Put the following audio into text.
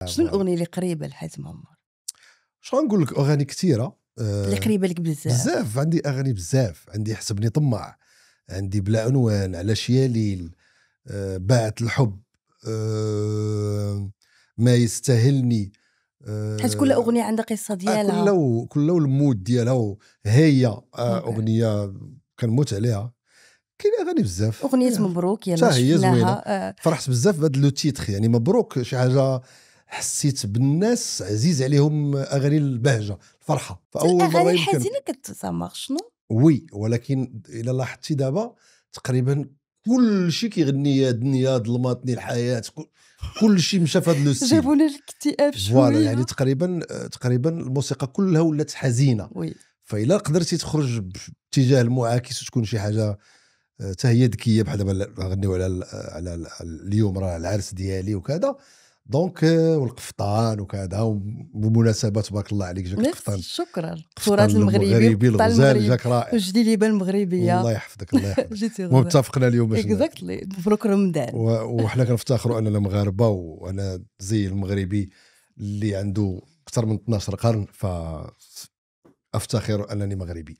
شنو الاغنيه اللي قريبه لحاتم عمر؟ شنو نقول لك؟ اغاني كثيره اللي قريبه لك بزاف. عندي اغاني بزاف. عندي حسبني طماع، عندي بلا عنوان، على شياليل، باعت الحب، ما يستاهلني. حيت كل اغنيه عندها قصه ديالها. كل المود ديالها هي اغنيه كنموت عليها. كاين اغاني بزاف. اغنيه مبروك يلا هي زوينه. شفناها. فرحت بزاف بهذا لو تيتر، يعني مبروك شي حاجه حسيت بالناس عزيز عليهم اغاني البهجه الفرحه. فاول مره الاغاني يمكن الحزينه كتسامر شنو؟ وي، ولكن الا لاحظتي دابا تقريبا كل شيء كيغني يا دنيا ظلماتني الحياه، كل شيء مشى في هذا لو ستيل. جابونا الاكتئاب شويه. فوالا، يعني تقريبا الموسيقى كلها ولات حزينه. وي. فإلا قدرتي تخرج باتجاه المعاكس وتكون شي حاجه حتى هي ذكيه، بحال دابا غنيو على اليوم راه العرس ديالي وكذا، دونك والقفطان وكذا، وبمناسبه تبارك الله عليك جاك القفطان. شكرا. القفطان التراث المغربي الغزال جاك رائع. والجليبه المغربيه. الله يحفظك الله يحفظك. جيتي متفقنا اليوم باش اكزاكتلي. مبروك رمضان. وحنا كنفتخروا اننا مغاربه، وانا زي المغربي اللي عنده اكثر من 12 قرن، فافتخر انني مغربي.